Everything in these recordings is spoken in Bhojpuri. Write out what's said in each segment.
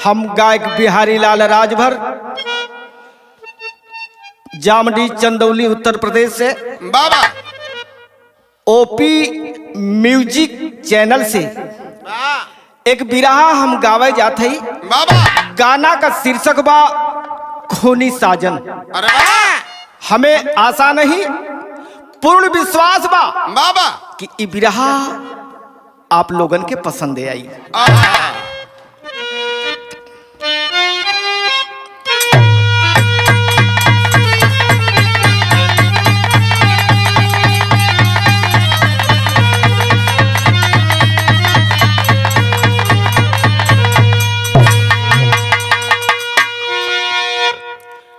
हम गायक बिहारी लाल राजभर जामडी चंदौली उत्तर प्रदेश से बाबा ओपी म्यूजिक चैनल से एक बिरहा हम गावे जाते ही बाबा गाना का शीर्षक बा खूनी साजन। अरे वाह हमें आशा नहीं पूर्ण विश्वास बा बाबा कि ई बिरहा आप लोगन के पसंद आई।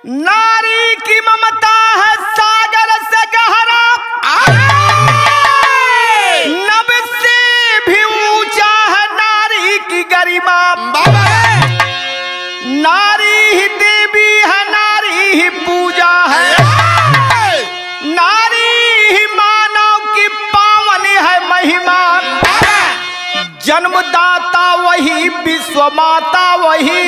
नारी की ममता है सागर से गहरा, नभ से भी ऊंचा है नारी की गरिमा। बाबा नारी ही देवी है, नारी ही पूजा है, नारी ही मानव की पावन है महिमा। जन्मदाता वही, विश्व माता वही,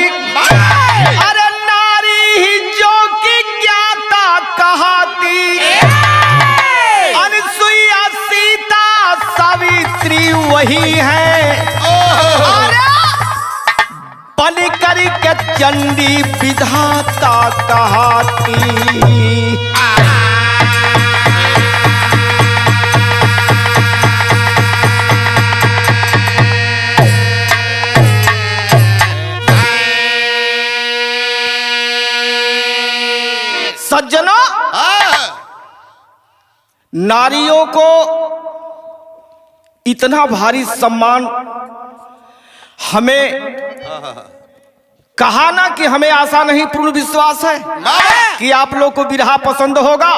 अरे नारी ही जो की ज्ञाता कहाती। अनुसुईया सीता सावित्री वही है, बलि करी के चंडी विधाता कहाती। सज्जनों, नारियों को इतना भारी सम्मान हमें कहा ना कि हमें आशा नहीं पूर्ण विश्वास है कि आप लोग को बिरहा पसंद होगा।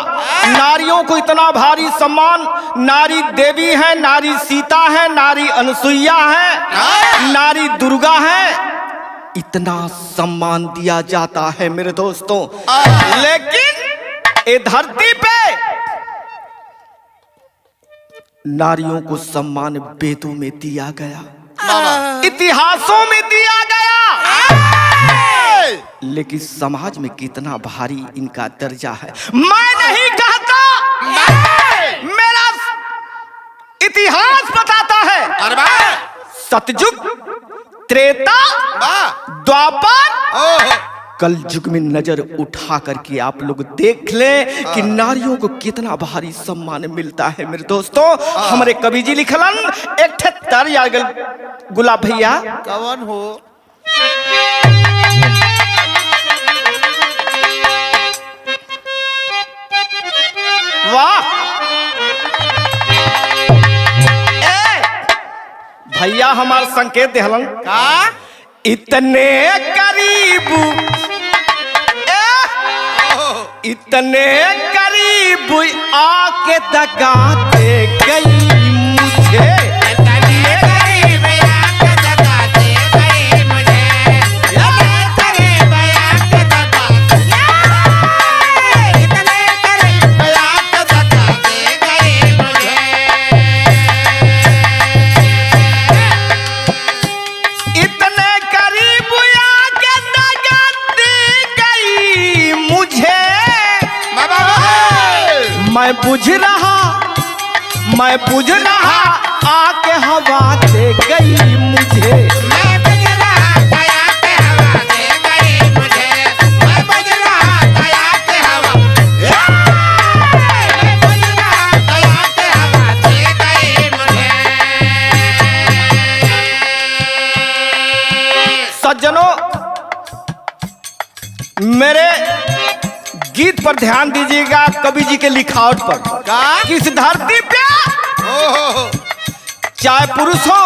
नारियों को इतना भारी सम्मान, नारी देवी है, नारी सीता है, नारी अनुसुईया है, नारी दुर्गा है, इतना सम्मान दिया जाता है मेरे दोस्तों। लेकिन ये धरती पे नारियों को सम्मान वेदों में दिया गया, इतिहासों में दिया गया, लेकिन समाज में कितना भारी इनका दर्जा है मैं नहीं कहता, मेरा इतिहास बताता है। सतयुग, त्रेता, द्वापर, कल युग में नजर उठा करके आप लोग देख लें कि नारियों को कितना भारी सम्मान मिलता है मेरे दोस्तों। हमारे कवि जी लिखलन एक तर या गुलाब भैया कौन हो? वाह भैया हमार संकेत देहलन का इतने करीब, इतने करीब आके दगाते गई मुझे। मैं बुझ रहा आके हवा दे गई मुझे। मैं बुझ रहा आके हवा दे गई मुझे। मैं बुझ रहा आके हवा, मैं बुझ रहा आके हवा दे गई मुझे। सज्जनों, मेरे गीत पर ध्यान दीजिएगा, कवि जी के लिखावट पर। किस धरती पे चाहे पुरुष हो,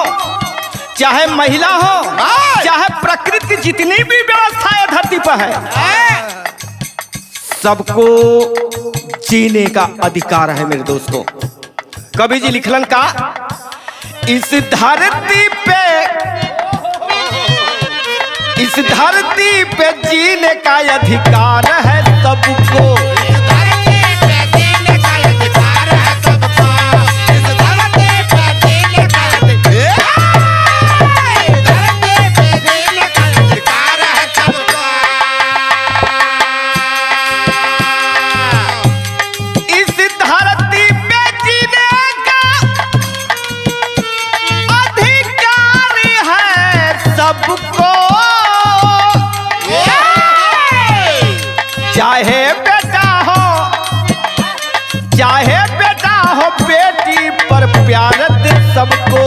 चाहे महिला हो, चाहे प्रकृति की जितनी भी व्यवस्था है धरती पर है, सबको जीने का अधिकार है मेरे दोस्तों। कवि जी लिखलन का इस धरती पे जीने का अधिकार है सबको। सबको, चाहे बेटा हो चाहे बेटा हो, बेटी पर प्यार दे सबको।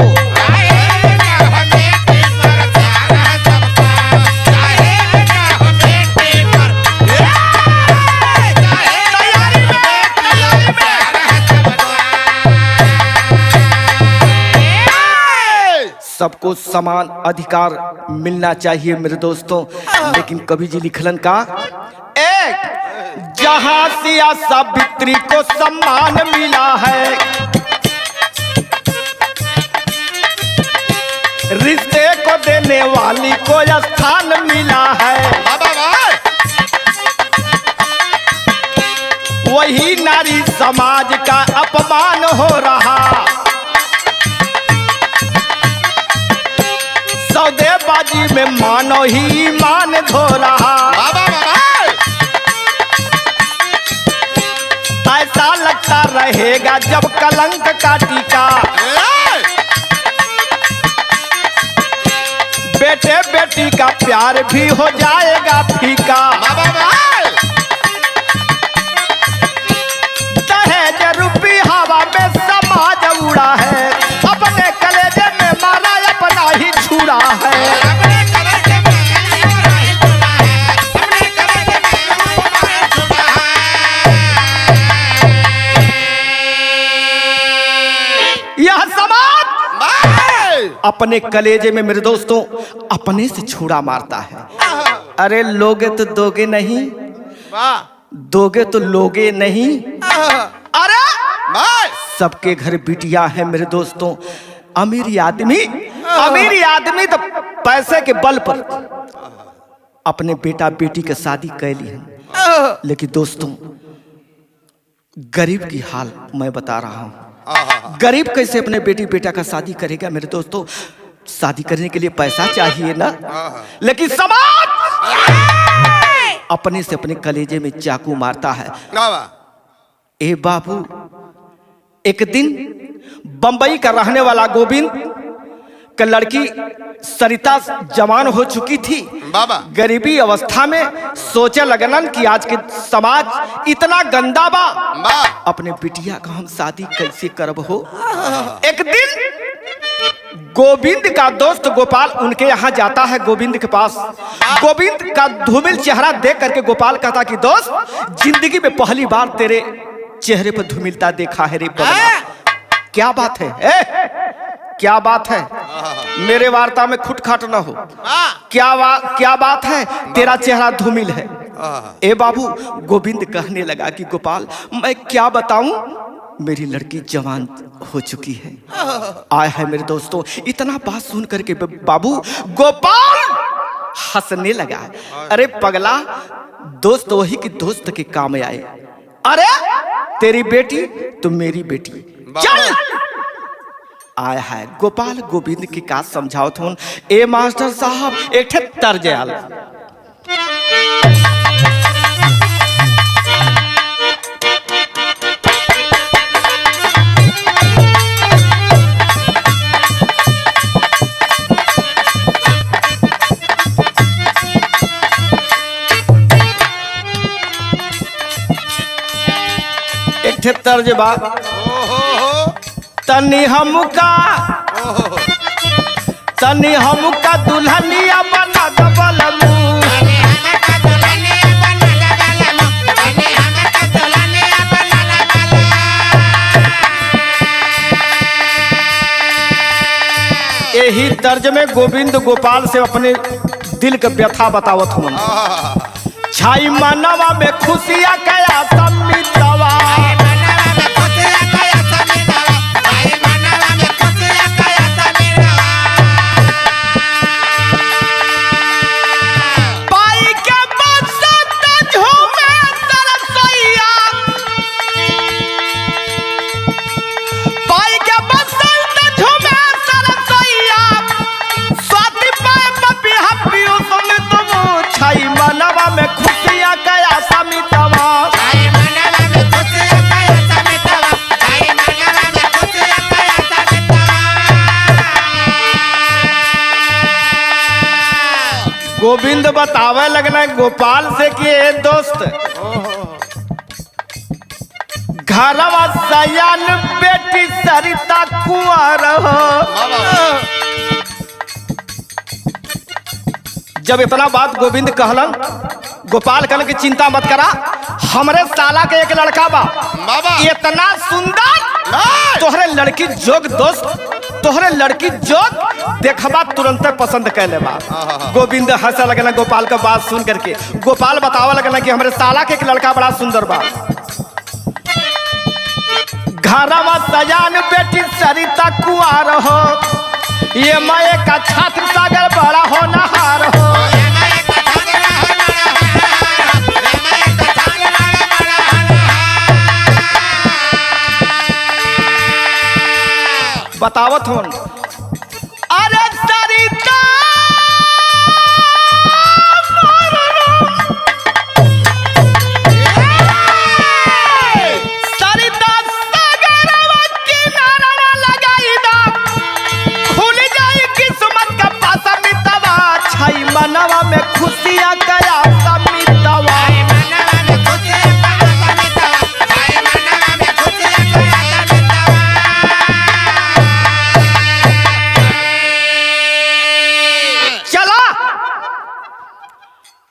सबको समान अधिकार मिलना चाहिए मेरे दोस्तों। लेकिन कवि जी लिखलन का, एक जहां सिया सावित्री को सम्मान मिला है, रिश्ते को देने वाली को स्थान मिला है, वही नारी समाज का अपमान हो रहा। सौदेबाजी में मानो ही ईमान धो रहा। ऐसा लगता रहेगा जब कलंक का टीका, बेटे बेटी का प्यार भी हो जाएगा फीका। दहेज रूपी हवा में समाज उड़ा है, अपने कलेजे में मारा अपना ही छुड़ा है। यह समाज अपने कलेजे में मेरे दोस्तों अपने से छुड़ा मारता है। अरे लोगे तो दोगे नहीं, दोगे तो लोगे नहीं। अरे सबके घर बिटिया है मेरे दोस्तों। अमीर आदमी तो पैसे के बल पर अपने बेटा बेटी के शादी कर ली है। लेकिन दोस्तों गरीब की हाल मैं बता रहा हूँ। गरीब कैसे अपने बेटी बेटा का शादी करेगा मेरे दोस्तों? शादी करने के लिए पैसा चाहिए ना। लेकिन समाज अपने से अपने कलेजे में चाकू मारता है। ए बाबू, एक दिन बंबई का रहने वाला गोविंद का लड़की सरिता जवान हो चुकी थी। गरीबी अवस्था में सोचे लगनन कि आज के समाज इतना गंदा बा, अपने बिटिया का हम शादी कैसे करब हो। एक दिन गोविंद का दोस्त गोपाल उनके यहाँ जाता है, गोविंद के पास। गोविंद का धूमिल चेहरा देख करके गोपाल कहता कि दोस्त, जिंदगी में पहली बार तेरे चेहरे पर धूमिलता देखा है रे पगला। क्या बात है? क्या बात है? मेरे वार्ता में खुटखाट न हो। क्या बात है? तेरा चेहरा धूमिल है। ए बाबू, गोविंद कहने लगा कि गोपाल, मैं क्या बताऊं, मेरी लड़की जवान हो चुकी है। आया है मेरे दोस्तों। इतना बात सुन करके बाबू गोपाल हंसने लगा। अरे पगला, दोस्त वही की दोस्त के काम आए। अरे तेरी बेटी तो मेरी बेटी, चल। आया है गोपाल गोविंद की का समझाओ थोन। ए मास्टर साहब, एक तर्ज आल। एक तर्ज बा, तनी हमका दुल्हनिया बना दबलमू। यही तर्ज में गोविंद गोपाल से अपने दिल का व्यथा बतावत हूँ। छाई मनवा में खुशियाँ कया सम्मितवा, मनवा में खुशियाँ कया समितवा। गोविंद बतावे लगना गोपाल से कि ए दोस्त घरवा सयान बेटी सरिता कुंवर हो। जब इतना बात गोविंद कहलन, गोपाल कहलन कि चिंता मत करा, हमरे साला के एक लड़का बा इतना सुंदर, तोहरे लड़की जोग दोस्त, तोहरे लड़की जोग देखबा तुरंत पसंद कर लेबा। गोविंद हंसे लगना गोपाल का बात सुन करके। गोपाल बतावा लगना कि हमरे साला के एक लड़का बड़ा सुंदर बा। घरवा सजान बेटी सरिता कुंवर हो, ये माए का छात्र सागर बड़ा होनहार हो। बतावत हूँ अरे सरिता सरिता सागरवा किनारवा लगाई दा, खुल जाई किस्मत का पासा मितवा, छई मनवा में खुशियां कया समितवा।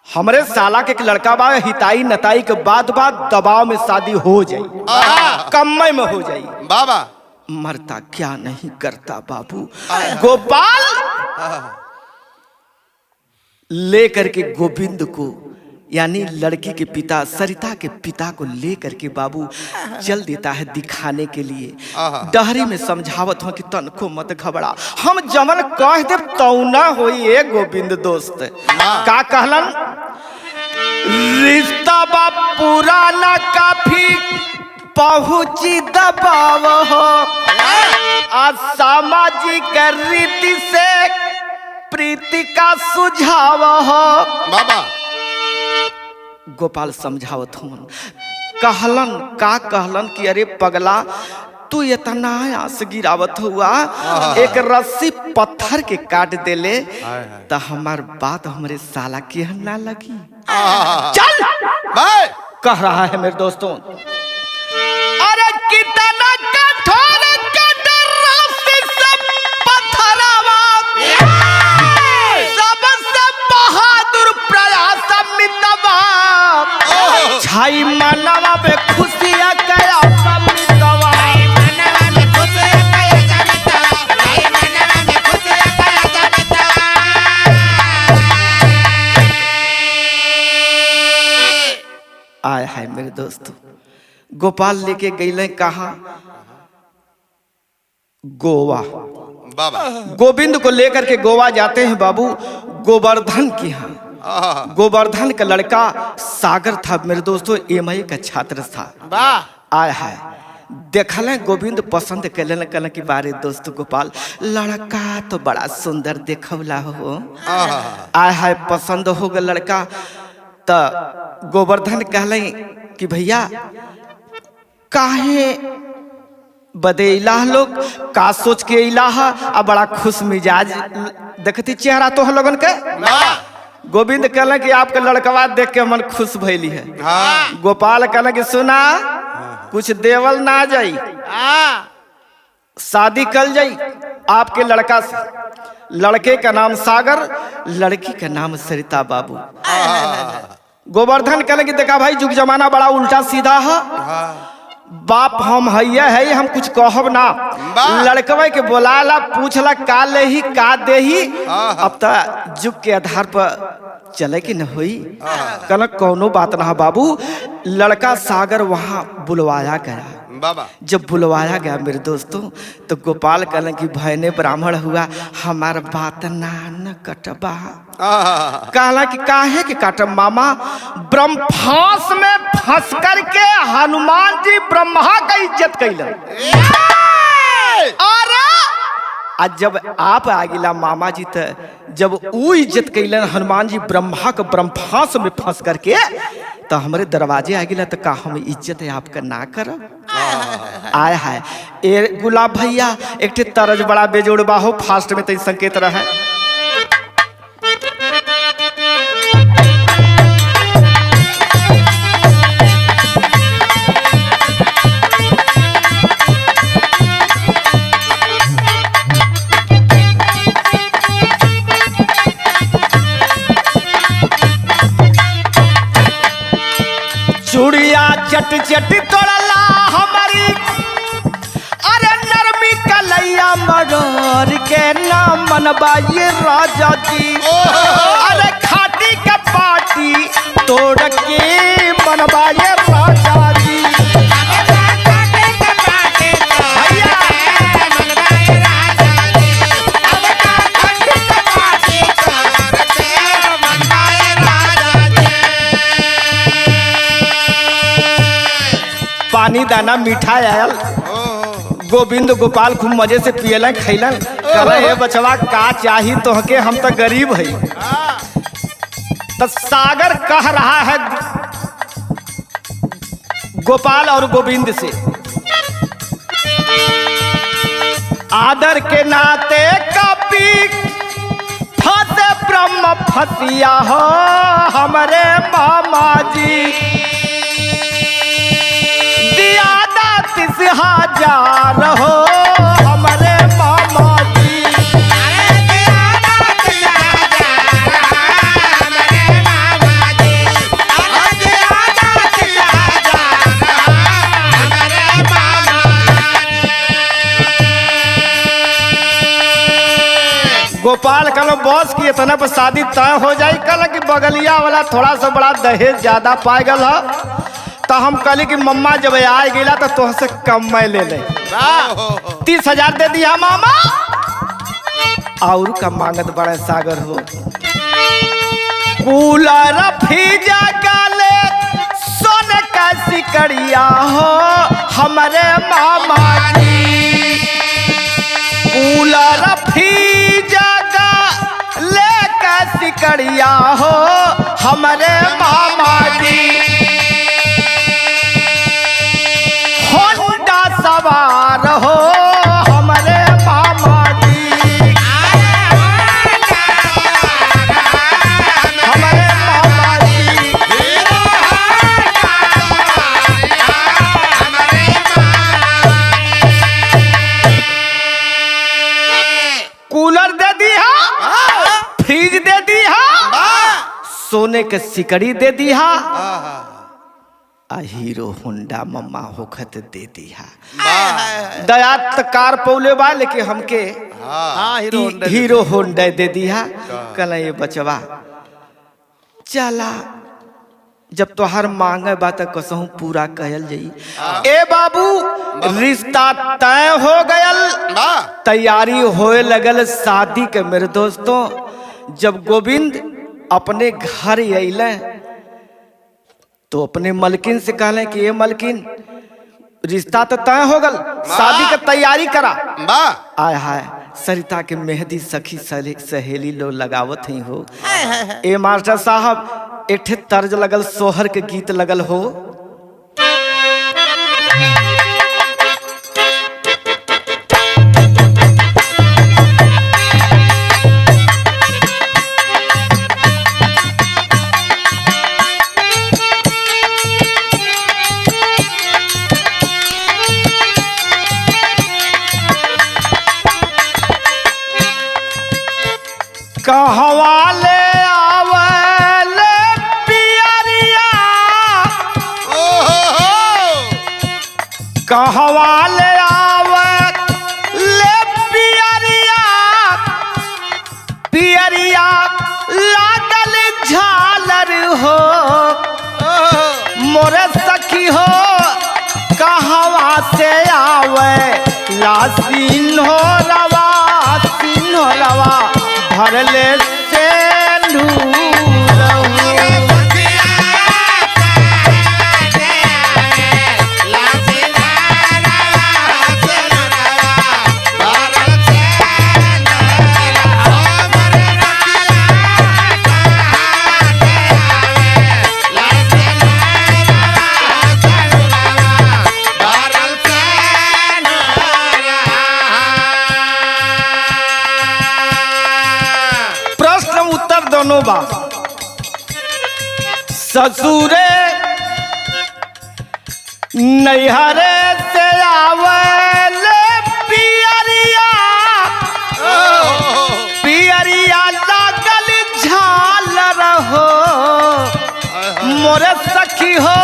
हमरे साला के एक लड़का बा, हिताई नताई के बाद दबाव में शादी हो जाई, कम्मे में हो जाई बाबा। मरता क्या नहीं करता बाबू। गोपाल लेकर के गोविंद को यानी लड़की के पिता सरिता के पिता को लेकर के बाबू चल देता है दिखाने के लिए। डहरी में समझावत हो कि तन को मत घबरा, हम जमन कह दे तौना होई ए गोविंद दोस्त। का कहलन रिश्ता बा पुराना काफी पहुंची दबाव हो, आज सामाजिक रीति से प्रीति का सुझाव हो। बाबा गोपाल समझावत हूँ। कहलन का कहलन कि अरे पगला तू इतना आस गिरावत हुआ, एक रस्सी पत्थर के काट देले तो हमार बात हमरे साला के ना लगी। चल भाई कह रहा है मेरे दोस्तों, अरे कितना कठोर कट रस्सी से पत्थरवा, सबसे बहादुर प्रयास मितवा, छाई मनवा में खुशियां कया समितवा। आए है मेरे दोस्तों, गोपाल लेके गईले कहा गोवा। बाबा गोविंद को लेकर के गोवा जाते हैं बाबू, गोवर्धन के यहाँ। गोवर्धन का लड़का सागर था मेरे दोस्तों, एमए का छात्र था। आया है देखल गोविंद पसंद कलन कल के बारे दोस्त गोपाल लड़का तो बड़ा सुंदर देखवला हो। आया है पसंद हो गया लड़का, तो गोवर्धन कहले कि भैया काहे बदेला लोग का सोच के इलाहा, अब बड़ा खुश मिजाज देखती चेहरा तो हम लोगन के। गोविंद कहले कि आपका लड़कवा देख के मन खुश भइली है। गोपाल कहले कि सुना कुछ देवल ना जाई, शादी कल जाई आपके लड़का से। लड़के का नाम सागर, लड़की का नाम सरिता बाबू। गोवर्धन कहले कि देखा भाई जुग जमाना बड़ा उल्टा सीधा है, बाप हम है हम कुछ कहब ना। लड़कवे के बोलाला पूछला का ले ही का दे ही, अब तो जुग के आधार पर चले कि न हुई। कहना कोनो बात ना बाबू। लड़का सागर वहां बुलवाया गया। बाबा जब बुलवाया गया मेरे दोस्तों, तो गोपाल कहले कि भयने ब्राह्मण हुआ, हमार बात ना न कटबा। कहला कि काहे के काटब मामा, ब्रह्मास में फंस करके हनुमान जी ब्रह्मा का इज्जत कैलन। अरे आज जब आप आगिला मामा जी तो जब वो इज्जत कैलन हनुमान जी ब्रह्मा का ब्रह्मास में फंस करके, तो हमारे दरवाजे आगिला तो का हम इज्जत है आपका ना करब। आया है ए गुलाब भैया एक तरज बड़ा बेजोड़ बाहो फास्ट में तो संकेत रहा है। चट चट तोड़ला हमारी अरे नरमी कलैया मरोर के नाम मनबाइए राजा जी अरे खाटी का पाटी तोड़ के मनबाइए राजा जी पानी दाना मीठा आयल गोविंद गोपाल खूब मजे से पियलन खैलन कहे हे बचवा का चाही तोहके हम तो गरीब है तो सागर कह रहा है गोपाल और गोविंद से आदर के नाते कपी फंसे ब्रह्म फसिया हो हमारे मामा जी हजार हो हमारे मामा जी गोपाल कल बॉस की इतना पर शादी तय हो जाए कल कि बगलिया वाला थोड़ा सा बड़ा दहेज ज्यादा पाए गल है तो हम कहली कि मम्मा जब आए गया तो तुहसे कम मैं ले ले 30,000 दे दिया मामा और का मांगत बड़े सागर हो कूलर फ्रीजा गाले सोने का सिकड़िया हो हमारे मामा जी कूलर फ्रीजा गाले का सिकड़िया हो हमारे मामा जी सवार हो हमारे मामा जी हमारे मामा जी कूलर दे दिया फ्रिज दे दिया सोने के सिकड़ी दे दिया हीरो होंडा मम्मा होखत दे दिया दयात कार पौले बा लेकिन हमके हीरो होंडा दे दिया कल ये बचवा चला जब तो हर मांगे बात कसहूं पूरा कहल जाई ए बाबू रिश्ता तय हो गयल तैयारी होए लगल शादी के मेरे दोस्तों जब गोविंद अपने घर अइले तो अपने मलकिन से कहले कि ये मलकिन रिश्ता तो तय हो गल शादी की तैयारी करा आय हाय सरिता के मेहंदी सखी सहेली लो लगावत ही हो ए मास्टर साहब एठे तर्ज लगल सोहर के गीत लगल हो कहवाले आवले पियरिया कहवाले आवले पियरिया पियरिया लागल झालर हो मोरे सखी हो कहवा से आवे लासीन हो रवा भरले से बा ससुरे नैहरे से आवले पियरिया पियरिया लागल झालर हो मोरे सखी हो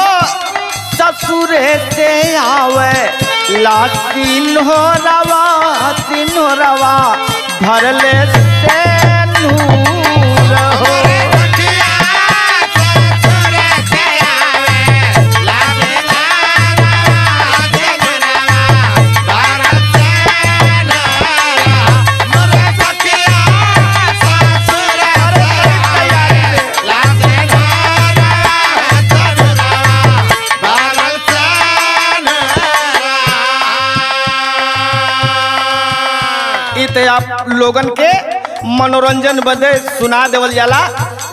ससुरे से आवे ला सिन्होरवा भरले से नूर हो। आप लोगन के मनोरंजन बदे सुना देवल जाला,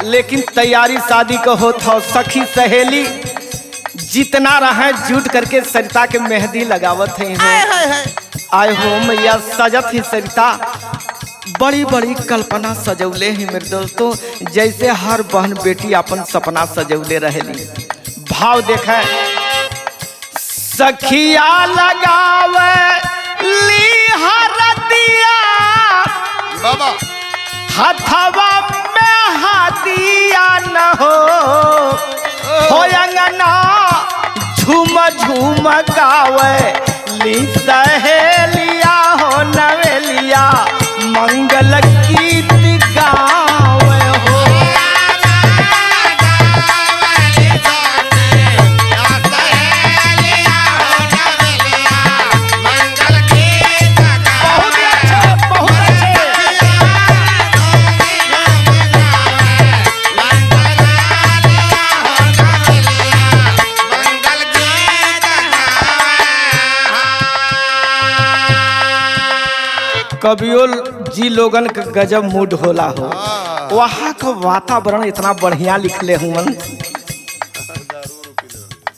लेकिन तैयारी शादी का होत हो। सखी सहेली जितना रहे जुट करके सरिता के मेहंदी लगावत है। आए हो मैया सजत ही सरिता बड़ी बड़ी कल्पना सजौले ही मेरे दोस्तों, जैसे हर बहन बेटी अपन सपना सजौले रहेली। भाव देखे सखिया लगावे ली हरदिया बाबा हथवा में हादिया न हो अंगना झूम झूम गावे ली सहेलिया हो नवेलिया मंगल गीत गावे हो। कवियों जी लोगन का गजब मूड होला हो। वहाँ का वातावरण इतना बढ़िया लिखले हुआ।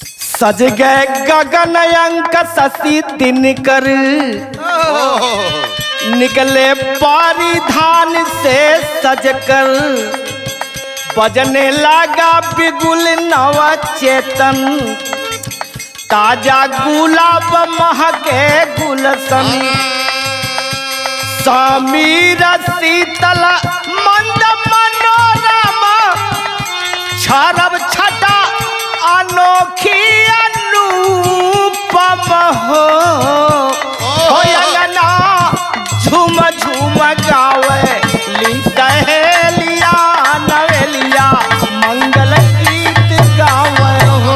सज गए गगन अंक शशि दिनकर निकले परिधान से सजकर बजने लगा बिगुल नव चेतन ताजा गुलाब महके गुलशन समीर शीतल मंद मनोरमा छरब छटा अनोखी अनुपम हो अंगना झूम झूम गावे ली सहेलिया नवेलिया मंगल गीत गावे हो।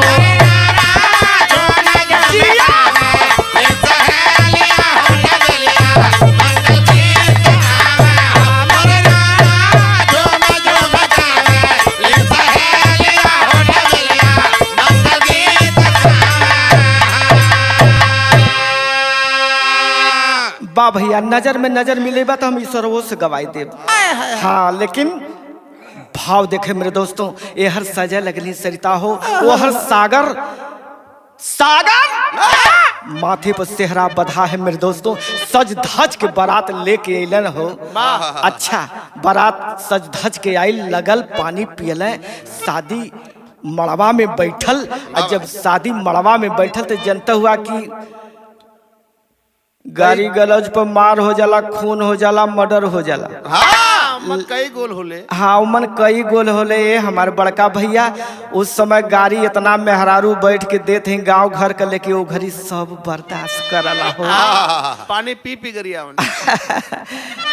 बा भैया नजर में नजर मिलेगा तो हम ईश्वरों से गवाही देव। हाँ लेकिन भाव देखे मेरे दोस्तों, ये हर सजा लगली सरिता हो वो हर सागर माथे पर सेहरा बधा है मेरे दोस्तों। सज धज के बारात लेके अलन हो। अच्छा बारात सज धज के आइल लगल पानी पियले शादी मड़वा में बैठल। और जब शादी मड़वा में बैठल तो जनता हुआ कि गाड़ी गलौज पर मार हो जाला, खून हो जाला, मर्डर हो जाला। मन कई गोल होले। हाँ मन कई गोल होले। हमारे बड़का भैया उस समय गाड़ी इतना मेहरारू बैठ के देते हैं गांव घर का, लेके वो घड़ी सब बर्दाश्त करला हो। पानी पी पी गरिया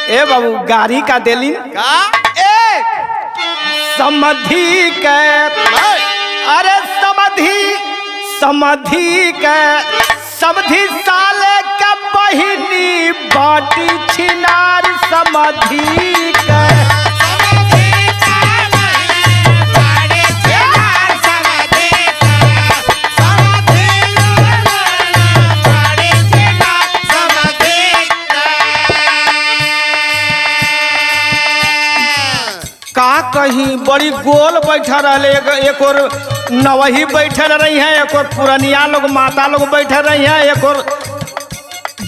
ए बाबू गाड़ी का देली समधि के, अरे समधि के समधि साले का बहिनी बाटी छिनार समधि के। का कहीं बड़ी गोल बैठा रहे। एक और नवही बैठे रही है, एक और पुरनिया लोग माता लोग बैठे रही है, एक और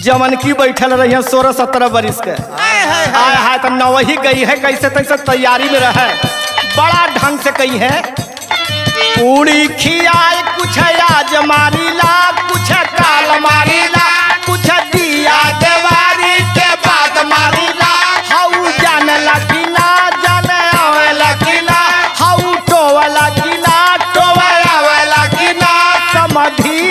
जमनकी बैठल रही है 16-17 बरिस के। आय हाय तो नवही गई है कैसे तैसे तैयारी में रहे, बड़ा ढंग से कही है। पूरी खियाए कुछ आज मारीला, कुछ काल मारीला, कुछ दिया देवारी के बाद मारीला। हाउ जाने लगी ना जाने आवे लगी ना, हाउ टोवा लगी ना टोवा आवे लगी ना समधि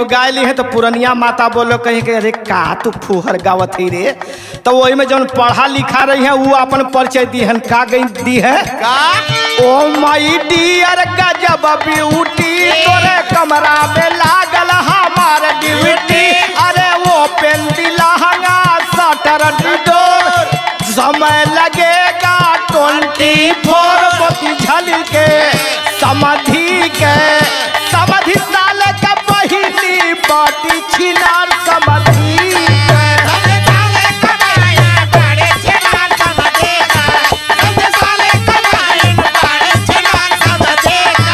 जब गाय ली है तो पुरनिया माता बोलो कहीं के अरे का तू फुहर गावत ही रे, तो वही में जौन पढ़ा लिखा रही है वो अपन परिचय दी है, का गई दी है का ओ माई डियर गजब ब्यूटी तोरे कमरा में लागल हमार ड्यूटी, अरे वो पेन लहंगा सटर डोर समय लगेगा 24 मोती झल के समाधि साल का पहिली बाटी छिनार समाधि सबसे साले कमाया बड़े छिनार समझेगा, सबसे साले कमाए बड़े छिनार समझेगा।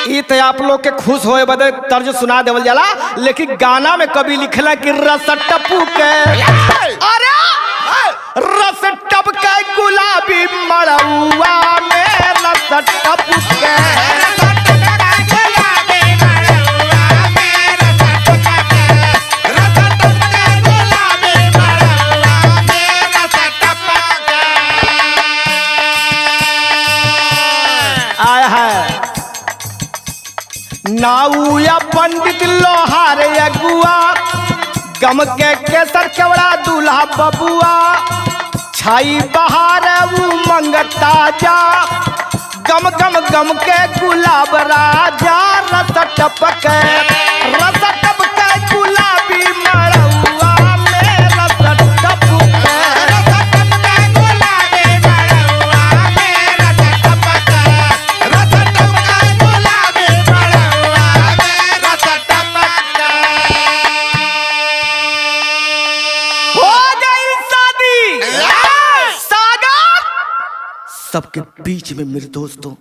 ई तो आप लोग के खुश होए बदे तर्ज सुना देवल जाला, लेकिन गाना में कभी लिखला कि रस टपू के अरे रस टपके गुलाबी मड़ुआ में रस टपके आया है नाऊया पंडित लोहार अगुआ गम के केसर केवड़ा दूल्हा बबुआ छाई बहार उमंग ताजा गम गम गम के गुलाब राजा रस टपके गुलाबी मड़ुआ में रस टपके सबके बीच में मेरे दोस्तों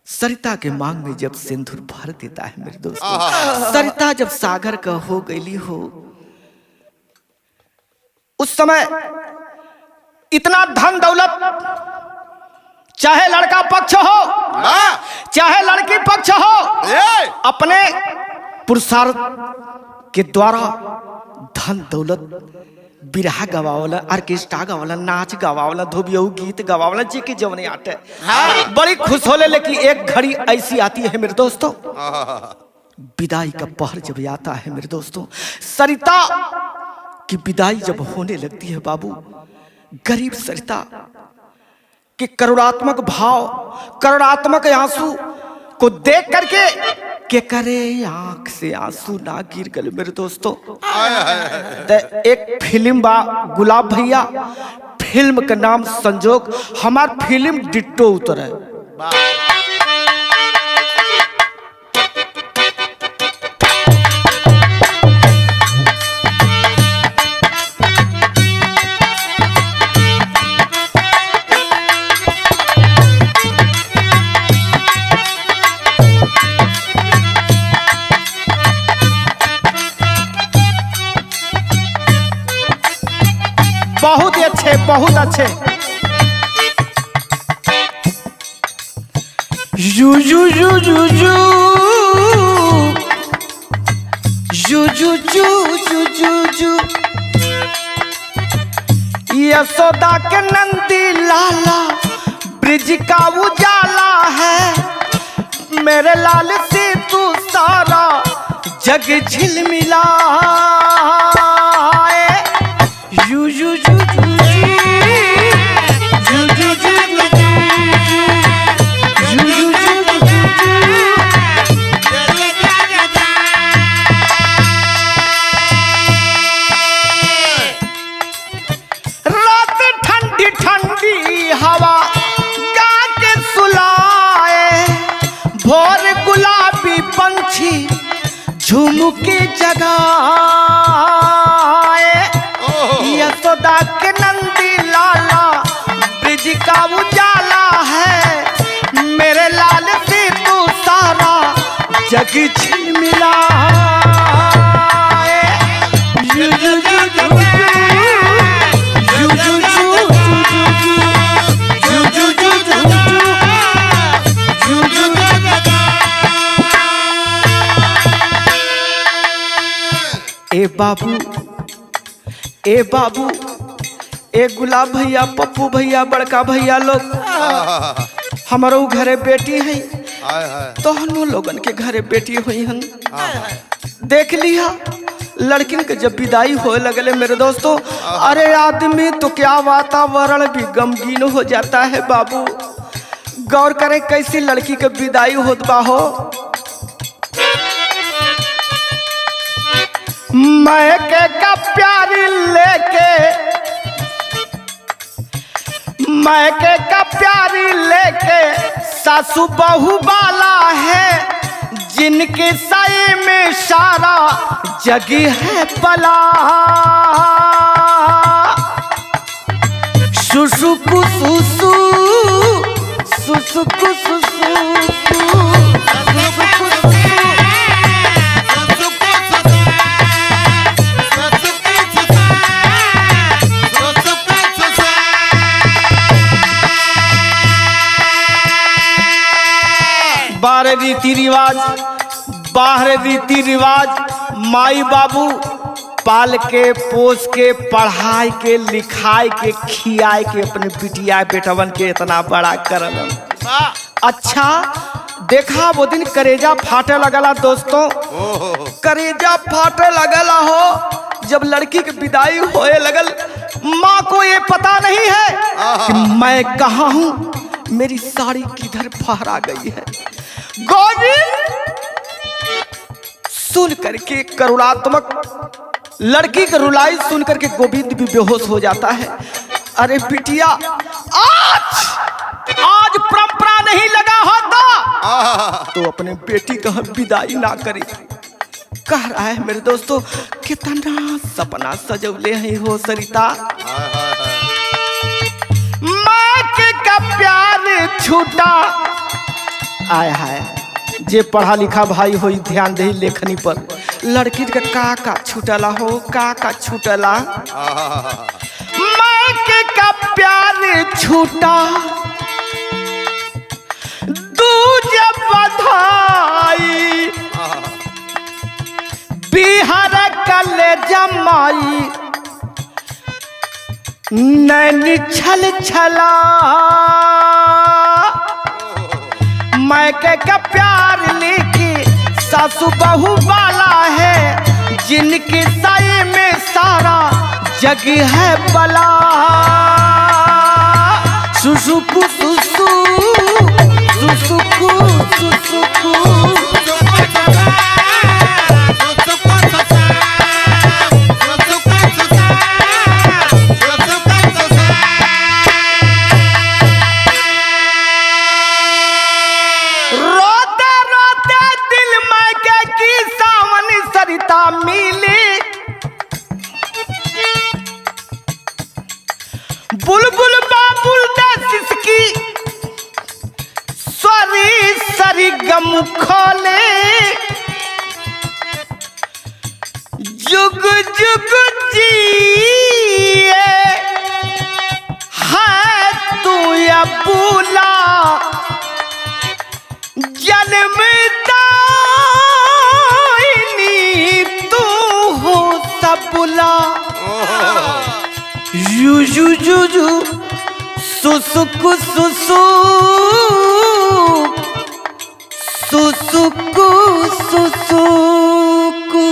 सरिता के मांग में जब सिंदूर भर देता है मेरे दोस्तों, सरिता जब सागर का हो गई हो उस समय इतना धन दौलत चाहे लड़का पक्ष हो चाहे लड़की पक्ष हो अपने पुरुषार्थ के द्वारा धन दौलत बिरहा गवावला ऑर्केस्ट्रा गवावला नाच गवावला धोबियऊ गीत गवावला जी के जवने आटे बड़ी खुश होले, लेकिन एक घड़ी ऐसी आती है मेरे दोस्तों विदाई का पहर जब आता है मेरे दोस्तों, सरिता की विदाई जब होने लगती है बाबू, गरीब सरिता के करुणात्मक भाव करुणात्मक आंसू को देख करके के करे आंख से आंसू ना गिर गए मेरे दोस्तों। एक फिल्म बा गुलाब भैया, फिल्म का नाम संजोग, हमार फिल्म डिट्टो उतरे बहुत ही अच्छे बहुत अच्छे। You you you you you you you you you you Yashoda के नंदी लाला ब्रिज का उजाला है, मेरे लाल से तू सारा जग झिलमिला यू यू यू रात ठंडी ठंडी हवा गा के सुलाए, भोर गुलाबी पंछी झूम के जगाए, यशोदा के नंदी लाला ब्रिज का उजाला है, मेरे लाल से तू सारा जग झिलमिला ए बाबू ए गुलाब भैया पप्पू भैया बड़का भैया लोग हमारो घरे बेटी है हाय हाय तो हम लोगन के घरे बेटी हुई हन। हाँ, देख लिया लड़किन के जब विदाई होए लगले मेरे दोस्तों, अरे आदमी तो क्या वातावरण भी गमगीन हो जाता है बाबू। गौर करे कैसी लड़की के विदाई होत बा हो। मैं के का प्यारी लेके, मैं के का प्यारी लेके सासू बहू वाला है, जिनके साए में सारा जगी है पला। सुसुकु सुसु सुसुकु सुसु बाहर रीति रिवाज, बाहर रीति रिवाज, माई बाबू पाल के पोस के पढ़ाई के लिखाई के खियाए के अपने बिटिया बेटवन के इतना बड़ा करल। अच्छा देखा वो दिन करेजा फाटे लगला दोस्तों, करेजा फाटे लगला हो जब लड़की की विदाई होए लगल। माँ को ये पता नहीं है कि मैं कहाँ हूँ, मेरी साड़ी किधर फहरा गई है। गोविंद सुन करके करुणात्मक लड़की की रुलाई सुन करके गोविंद भी बेहोश हो जाता है। अरे बिटिया आज परंपरा नहीं लगा होता तो अपने बेटी का विदाई ना करे। कह रहा है मेरे दोस्तों कितना सपना सजौले हैं हो सरिता। माँ का प्यार छूटा, आय हाय जे पढ़ा लिखा भाई हो ध्यान दे लेखनी पर। लड़की का छूटला हो, का छूटला। माँ का प्यार छूटा दूजे बधाई, बिहार कले जमाई नैनी छल छला। मैं का प्यार लेके सासू बहू वाला है, जिनके साए में सारा जग है बला। सुसुकु सुसु सुसुकु सुसुकु मिली। बुलबुल बाबुल सिसकी सरी सरी गम खोले, जुग जुग जिए है तू या बुला, जन्मदा बुला। यू यू यू यू सुसुकु सुसु सुसुकु सुसुकु।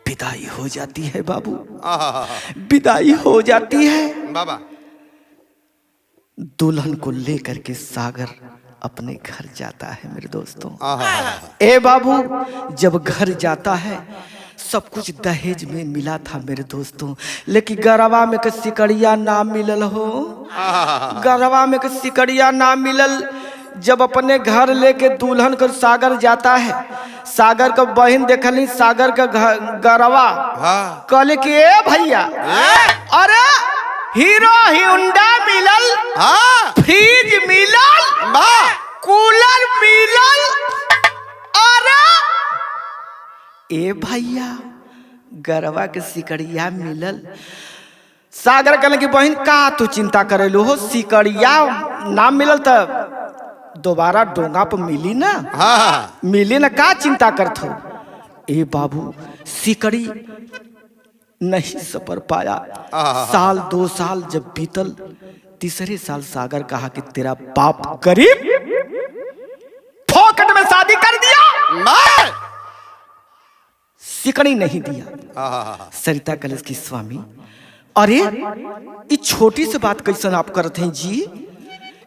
विदाई हो जाती है बाबू, विदाई हो जाती है बाबा। दुल्हन को लेकर के सागर अपने घर जाता है मेरे दोस्तों। ए बाबू जब घर जाता है सब कुछ दहेज में मिला था मेरे दोस्तों, लेकिन गरवा में के सिकड़िया ना मिलल हो। गरवा में के सिकड़िया ना मिलल। जब अपने घर लेके दुल्हन को सागर जाता है, सागर का बहन देखली सागर का गरवा, कहले कि ए भैया अरे हीरो हिंडा मिलल, फ्रिज मिलल, कूलर मिलल। अरे ए भैया गरवा के सिकड़िया मिलल। सागर कहले कि बहन का तू चिंता करेलू हो, सिकड़िया ना मिलल तो दोबारा डोंगा पर मिली ना। मिली ना, का चिंता करत हो। ए बाबू सिकड़ी नहीं सपर पाया। साल 2 साल जब बीतल तीसरे साल सागर कहा कि तेरा बाप गरीब, फोकट में शादी कर दिया, सिकड़ी नहीं दिया। सरिता कलश की स्वामी, अरे ये छोटी सी बात कैसे आप करते हैं जी?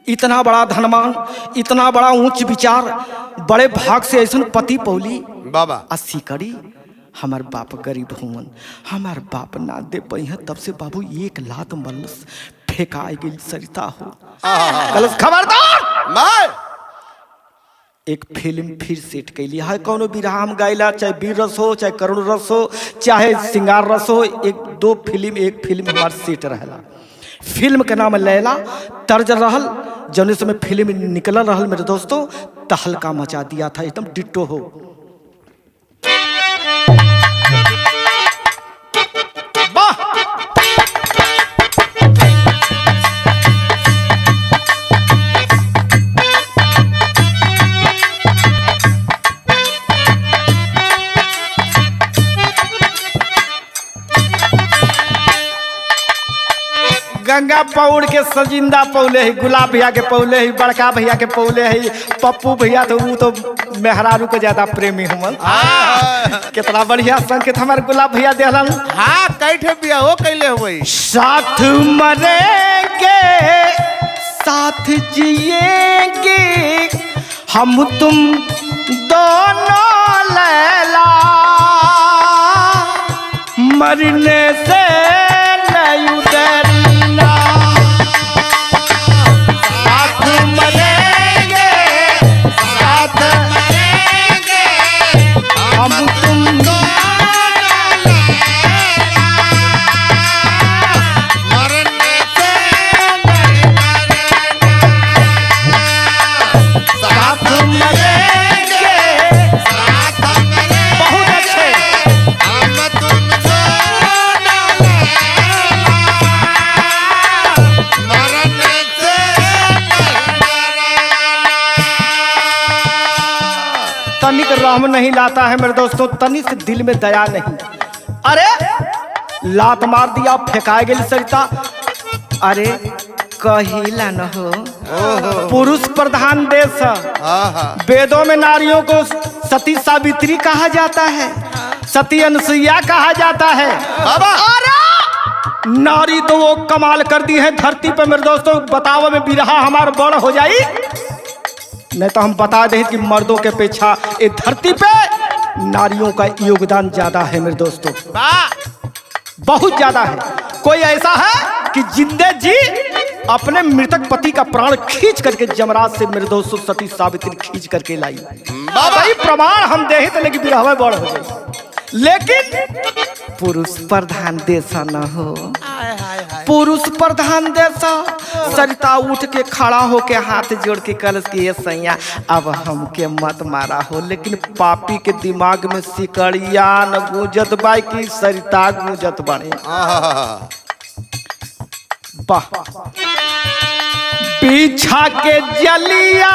इतना बड़ा धनवान, इतना बड़ा ऊंच विचार, बड़े भाग से ऐसा पति पौली बाबा। आ सिकड़ी हमार बाप गरीब हुमन, हमार बाप ना दे पई है, तब से बाबू एक लात मल्लस फेंकाई गई सरिता हो। कलश खबरदार, एक फिल्म फिर सेट कैली है, कौनो बिरहा हम गाइला, चाहे वीर रस हो, चाहे करुण रस हो, चाहे सिंगार रस हो, एक फिल्म हमार सेट रहला। फिल्म के नाम लैला, तर्ज रहल, जौने समय फिल्म निकल रहल मेरे दोस्तों, तहलका मचा दिया था, एकदम डिट्टो हो। गंगा पौड़ के सजिंदा पौले है, गुलाब भैया के पौले है, बड़का भैया के पौले है, पप्पू भैया तो वो तो मेहरारू के ज्यादा प्रेमी हमन। कितना बढ़िया संकेत हमारे गुलाब भैया देहलन। हाँ, कैठे बिया हो कैले हुई। साथ मरेंगे साथ जिएंगे हम तुम दोनों लैला, मरने से नहीं डरना। साथ मरेंगे साथ मरेंगे हम तुम मरने से नहीं डरना। साथ मरेंगे। साथ मरेंगे बहुत अच्छे। हम तुम दोनों मरने से तनिक रहम नहीं लाता है मेरे दोस्तों, तनिक से दिल में दया नहीं। अरे लात मार दिया, फेंकाए गई सरिता। अरे कहिला न हो, पुरुष प्रधान देश, वेदों में नारियों को सती सावित्री कहा जाता है, सती अनुसुईया कहा जाता है। अरे नारी तो वो कमाल कर दी है धरती पे मेरे दोस्तों, बताओ में बिरहा हमार बड़ हो जाई। नहीं तो हम बता दें कि मर्दों के अपेक्षा इस धरती पे नारियों का योगदान ज्यादा है मेरे दोस्तों, बहुत ज्यादा है। कोई ऐसा है कि जिंदे जी अपने मृतक पति का प्राण खींच करके जमराज से मेरे दोस्तों सती सावित्री खींच करके लाई। भाई प्रमाण हम दे तो लेकिन बिरहवा बड़ हो जाए, लेकिन पुरुष प्रधान देशा न हो, पुरुष प्रधान देशा। सरिता उठ के खड़ा होके हाथ जोड़ के कलश की, ये सैया अब हमके मत मारा हो, लेकिन पापी के दिमाग में सिकड़िया न गूंजत बाई की सरिता गूंजत बने। वाह, पीछा के जलिया,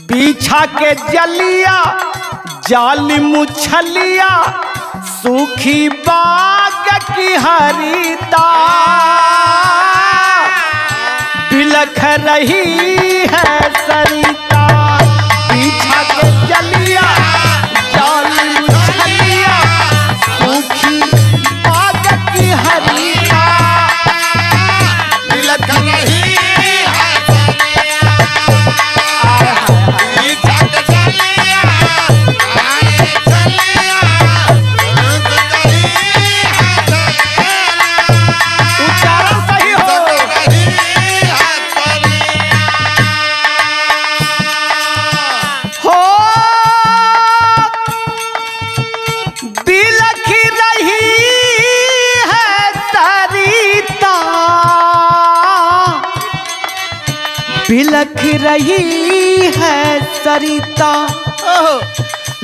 पीछा के जलिया, जाली मुछलिया, सूखी बाग की हरिता, बिलख रही है सरिता। पीछा के जलिया, जाली मुछलिया, सूखी बाग की हरिता, बिलख रही है उच्चारण सही हो। हो बिलख रही है सरिता, बिलख रही है सरिता।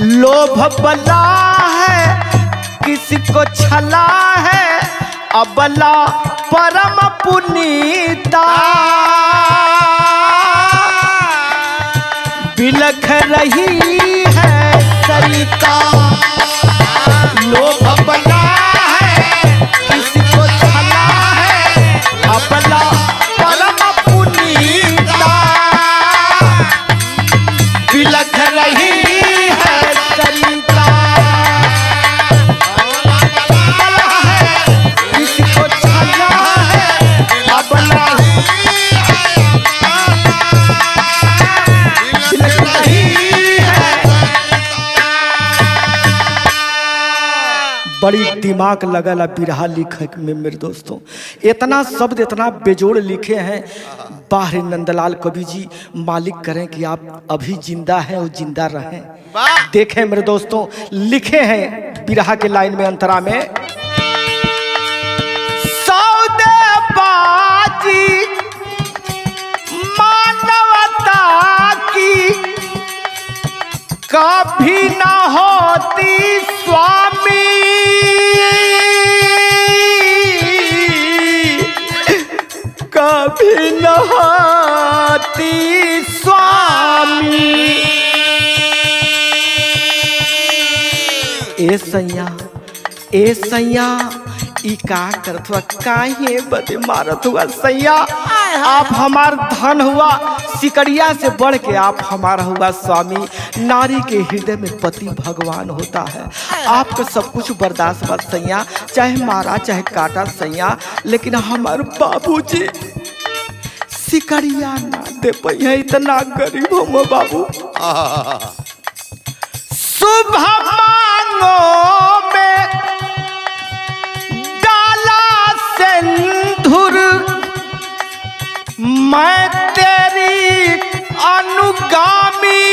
लोभ बला है किसी को छला है, अबला परम पुनीता, बिलख रही है सरिता। लोभ बला है किसी को छला है, बड़ी दिमाग लगल बिरहा लिखे में मेरे दोस्तों। इतना शब्द इतना बेजोड़ लिखे हैं। बाहर नंदलाल कवि जी मालिक करें कि आप अभी जिंदा हैं और जिंदा रहें। देखें मेरे दोस्तों, लिखे हैं बिरहा के लाइन में अंतरा में, सौदेबाजी मानवता की कभी ना होती स्वामी, कभी न होती स्वामी। ए सैया ई का करत हुआ, काहे बदे मारत हुआ सैया? आप हमार धन हुआ, सिकड़िया से बढ़ के आप हमारा हुआ स्वामी। नारी के हृदय में पति भगवान होता है। आपका सब कुछ बर्दाश्त मत सैया, चाहे मारा चाहे काटा सैया, लेकिन हमारे बाबूजी सिकड़िया ना दे पाइए, इतना गरीब हम बाबू। सुबह मांगो में डाला सिंदूर, मैं तेरी अनुगामी,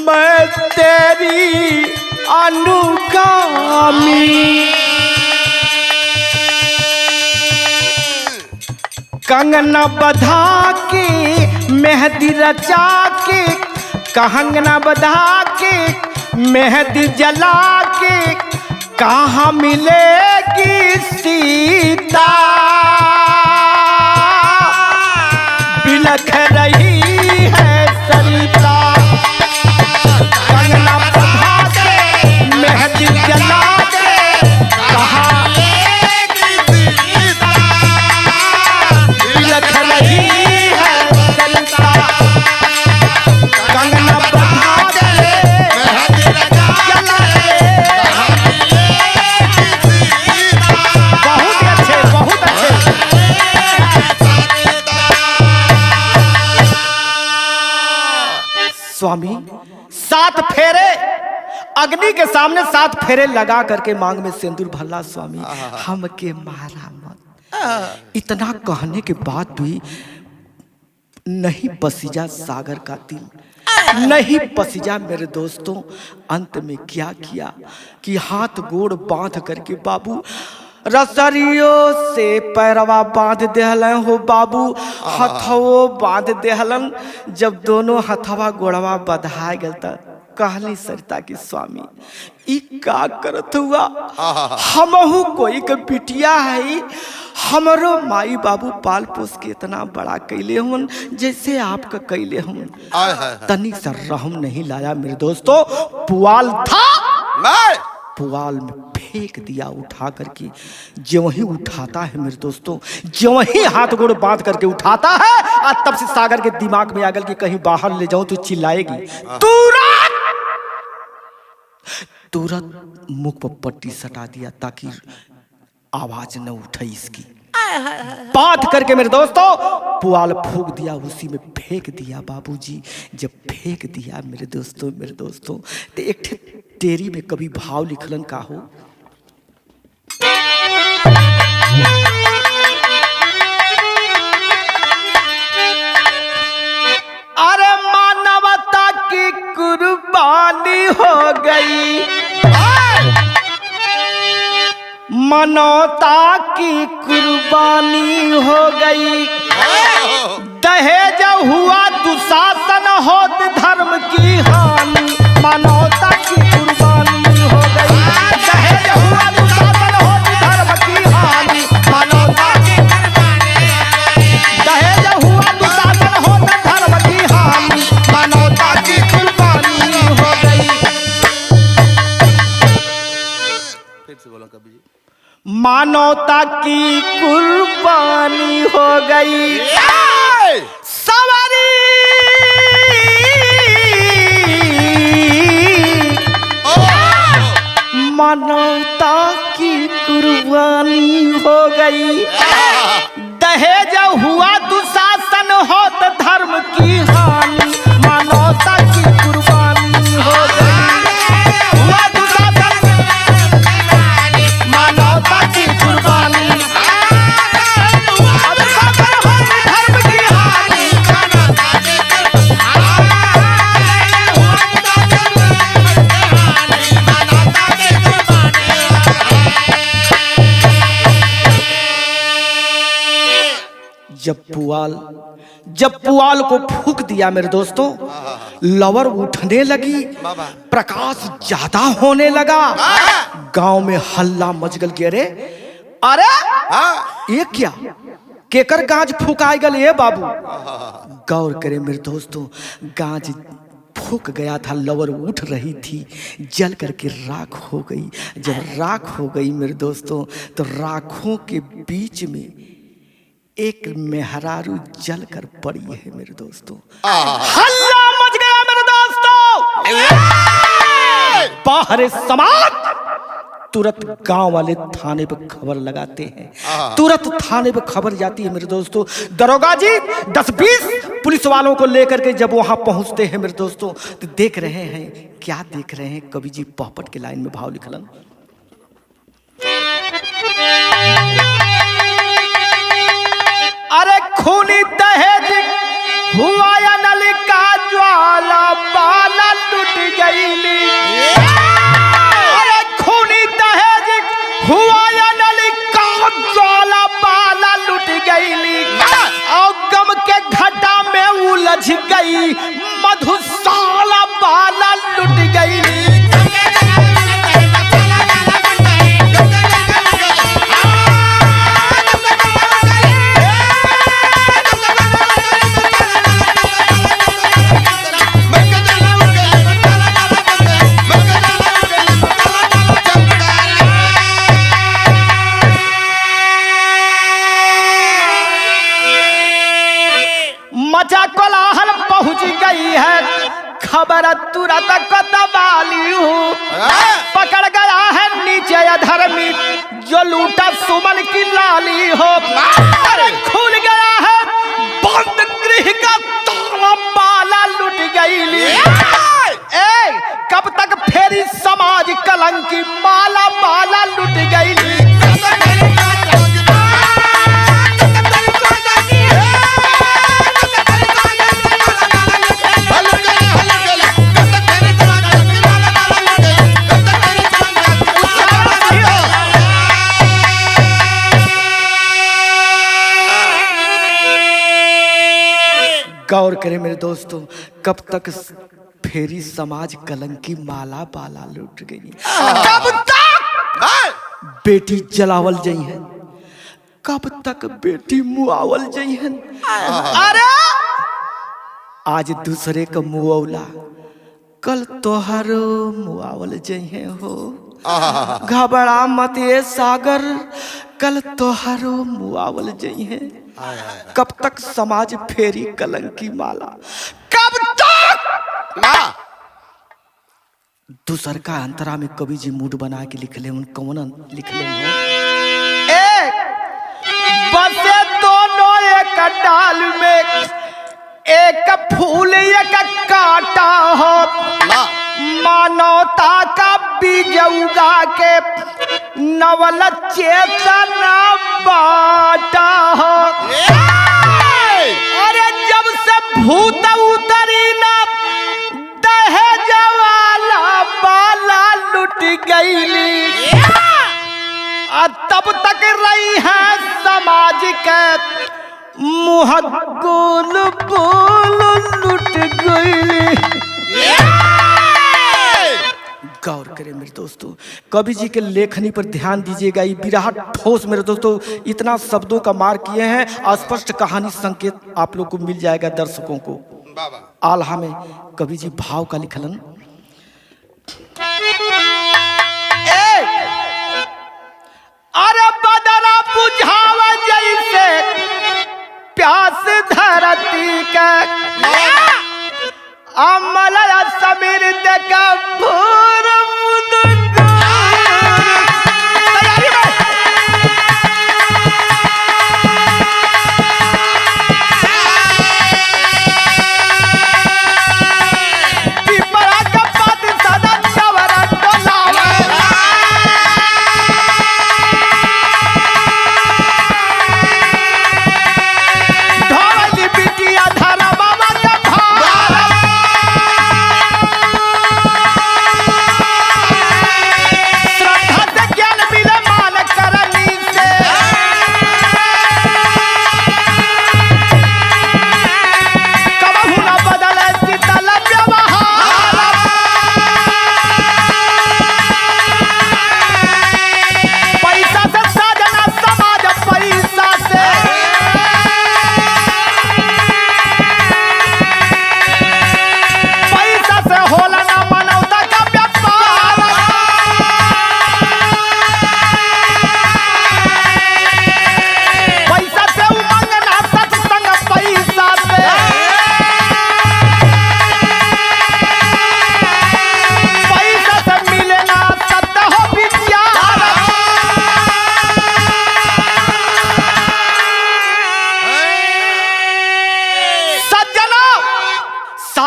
मैं तेरी अनुगामी। कंगना बधा के मेहंदी रचा के, कंगना बधा के मेहंदी जला के, कहाँ मिलेगी सीता? बिलख रही है सरिता। कंगना बधा के मेहंदी जला के, कहाँ बिलख रही है सरिता। कंगना बधा के जला के, बहुत अच्छे बहुत अच्छे। स्वामी 7 फेरे अग्नि के सामने 7 फेरे लगा करके मांग में सिंदूर भरला। स्वामी हमके मारा मत। इतना कहने के बाद भी नहीं पसीजा सागर का दिल, नहीं पसीजा मेरे दोस्तों। अंत में क्या किया कि हाथ गोड़ बांध करके बाबू रसरियों से पैरवा बांध देहलन हो बाबू, हथवो बांध देहलन। जब दोनों हथवा गोड़वा बधा गल त कहली सरिता की स्वामी ई का करत हुआ? हमहू कोई के बिटिया है, हमरो माई बाबू पाल पोस के इतना बड़ा कैले हुन जैसे आपका कैले हुन। तनिक सा रहम नहीं लाया मेरे दोस्तों। पुआल था, पुआल में फेंक दिया उठा करके। जो ही उठाता है मेरे दोस्तों, जो ही हाथ गोड़ बांध करके उठाता है, आज तब से सागर के दिमाग में आ गल कि कहीं बाहर ले जाऊं तो चिल्लाएगी। तुरंत मुख पर पट्टी सटा दिया ताकि आवाज न उठे इसकी। बात करके मेरे दोस्तों पुआल फूंक दिया, उसी में फेंक दिया बाबूजी। जब फेंक दिया मेरे दोस्तों तो एक तेरी में कभी भाव लिखलन का हो। अरे मानवता की कुर्बानी हो गई, मानवता की कुर्बानी हो गई। दहेज हुआ दुशासन होत धर्म की हानि, मानवता की कुर्बानी हो गई। दहेज हुआ दुशासन होत धर्म की हानि, मानवता की कुर्बानी हो गई। दहेज हुआ दुशासन होत धर्म की हानि, मानवता की कुर्बानी हो गई। फिर से बोलो कभी। मानवता की कुर्बानी हो गई। सवारी मानवता की कुर्बानी हो गई। दहेज हुआ दुशासन होत धर्म की हानि, मानवता की कुर्बानी जब पुआल को फूंक दिया मेरे दोस्तों, लवर उठने लगी, प्रकाश ज्यादा होने लगा, गांव में हल्ला मच गल के अरे ये क्या केकर गाज फूकाई गल ये बाबू। गौर करे मेरे दोस्तों, गाज फूक गया था, लवर उठ रही थी, जल करके राख हो गई। जब राख हो गई मेरे दोस्तों, तो राखों के बीच में एक मेहरारू जल कर पड़ी है मेरे दोस्तों। हल्ला मच गया मेरे दोस्तों, बाहर समाज तुरंत गांव वाले थाने पे खबर लगाते हैं। तुरंत थाने पे खबर जाती है मेरे दोस्तों। दरोगा जी 10-20 पुलिस वालों को लेकर के जब वहां पहुंचते हैं मेरे दोस्तों, तो देख रहे हैं, क्या देख रहे हैं, कवि जी पोपट के लाइन में भाव लिखलन। अरे खूनी दहेज हुआ या नल का ज्वाला, बाला लुट गईली। अरे खूनी दहेज हुआ या नल का ज्वाला, बाला लुट गईली। और गम के घटा में उलझ गई, मधुशाला बाला लुट गईली। मचा कोलाहल पहुंच गई है, खबर तुरंत कोतवाली हूँ। पकड़ गया है नीचे अधर्मी, जो लूटा सुमन की लाली हो। अरे खुल गया है बंद गृह का ताला, बाला लुट गईली। कब तक फेरी समाज कलंकी, माला बाला लुट गईली। गौर करें मेरे दोस्तों, कब तक फेरी समाज कलंकी, माला बाला लुट गई। कब तक बेटी जलावल जई है, कब तक बेटी मुआवल जई है। अरे आज दूसरे का मुआवला, कल तोहरो मुआवल जई है हो। घबरा मत ये सागर, कल तोहरो मुआवल जई है। कब तक समाज फेरी कलंकी माला, कब तक। दूसर का अंतरा में कवि जी मूड बना के लिख ले, उन कौन लिख ले हो। बसे दोनों एक डाल में, एक फूल एक काटा हो। मानवता का बीज उगा के नवल चेतना बाटा हो। अरे जब से भूत उतरी ना, दहेज वाला बाला लुट गईली। तब तक रही है समाज के मुँह गोल बोल लुट गईली। गौर करें मेरे दोस्तों, कवि जी के लेखनी पर ध्यान दीजिएगा। ये विराट ठोस मेरे दोस्तों इतना शब्दों का मार किए हैं, अस्पष्ट कहानी संकेत आप लोग को मिल जाएगा दर्शकों को। आल्हा में कवि जी भाव का लिखलन। अरे बदरा बुझावा जैसे प्यास धरती का, अमल समीर का भोर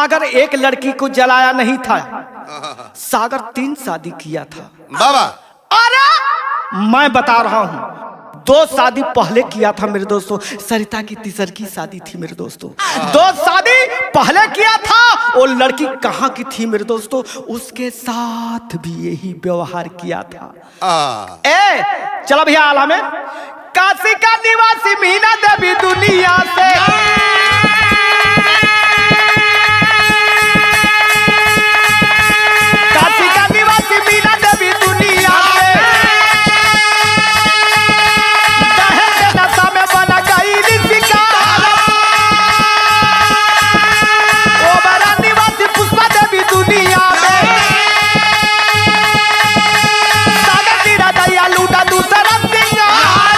सागर एक लड़की को जलाया नहीं था, सागर 3 शादी किया था। बाबा अरे मैं बता रहा हूं, 2 शादी पहले किया था मेरे दोस्तों। सरिता की तीसरी की शादी थी मेरे दोस्तों। 2 शादी पहले किया था। वो लड़की कहाँ की थी मेरे दोस्तों? उसके साथ भी यही व्यवहार किया था। चलो भैया आला में, काशी का निवासी मीना देवी दुनिया से, काशी का निवासी मीना देवी दुनिया से, दहेज नशा में बना गई ऋषिका। ओबरा निवासी पुष्पा देवी दुनिया में, सागर तीरा दया लूटा दूसरा सिंगार।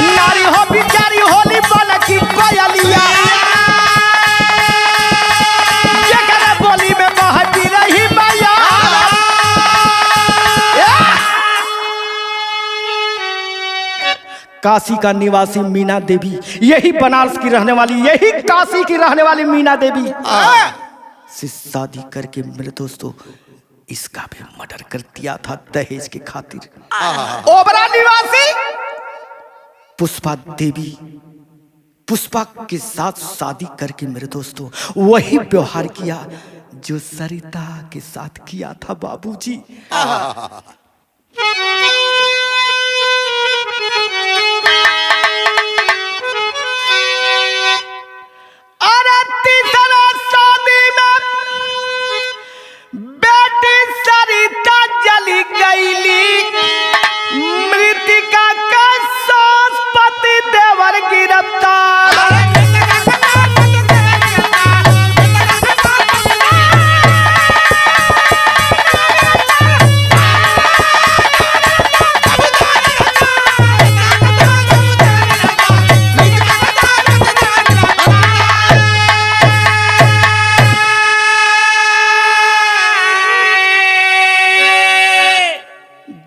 नारी हो बिचारी होली बन की कोयलिया, जेकरे बोली में बहती रही मैया। काशी का निवासी मीना देवी, यही बनारस की रहने वाली, यही काशी की रहने वाली मीना देवी से शादी करके मेरे दोस्तों इसका भी मर्डर कर दिया था दहेज के खातिर। ओबरा निवासी पुष्पा देवी, पुष्पा के साथ शादी करके मेरे दोस्तों वही व्यवहार किया जो सरिता के साथ किया था बाबूजी। अरे तीसरा शादी में बेटी सरिता जली गईली, मृतिका का सास पति देवर गिरफ्तार।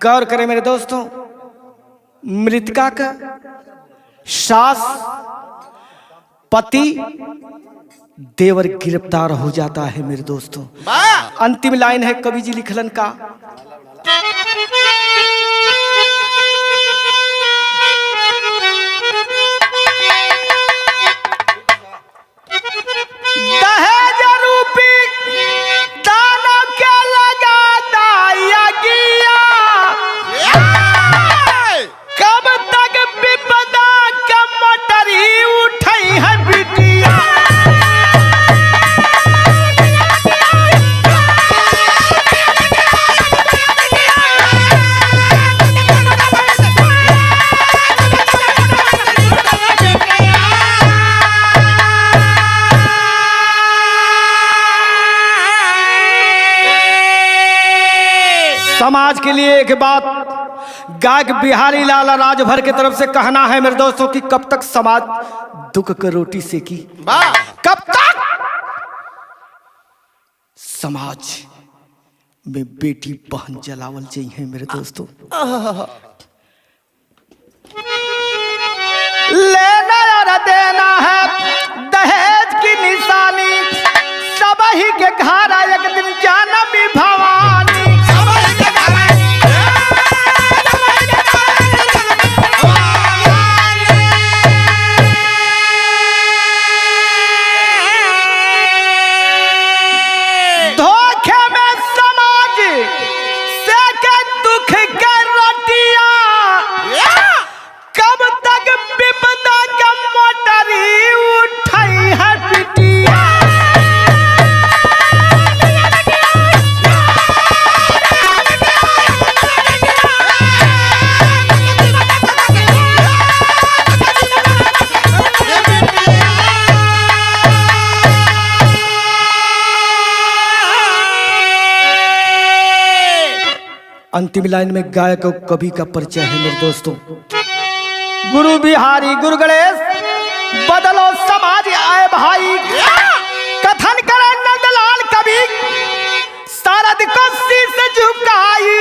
गौर करें मेरे दोस्तों, मृतिका का सास पति देवर गिरफ्तार हो जाता है मेरे दोस्तों। अंतिम लाइन है कवि जी लिखलन का, दहेज रूपी दानों के लगा दाया गिया, कब तक विपदा का मोटरी उठाई है बिटिया। समाज के लिए एक बात गायक बिहारी लाल राजभर की तरफ से कहना है मेरे दोस्तों कि कब तक समाज दुख की रोटी सेकी, कब तक समाज में बेटी बहन जलावल जाई है मेरे दोस्तों। लेना और देना है दहेज की निशानी, सब ही के घर एक दिन जानमी भवानी। अंतिम लाइन में गायक और कवि का परिचय है मेरे दोस्तों। गुरु बिहारी गुरु गणेश बदलो समाज आए भाई, कथन करे नंदलाल कवि, सारद को शीश झुकाई।